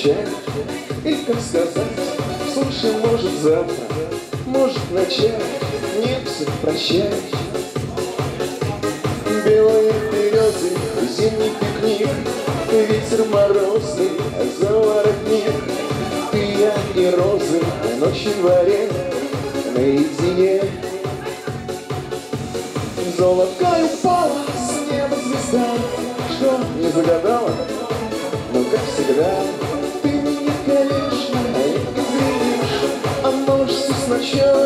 начать, и как сказать, слушай, может завтра, может начать, нет, все прощай. Белые березы, зимний пикник, ветер морозный, заворотник. Ты, я и розы, ночи в варе, наедине. Золотой упала с неба звезда, что не загадала, но как всегда ты меня, конечно, не изменишь. А может, все сначала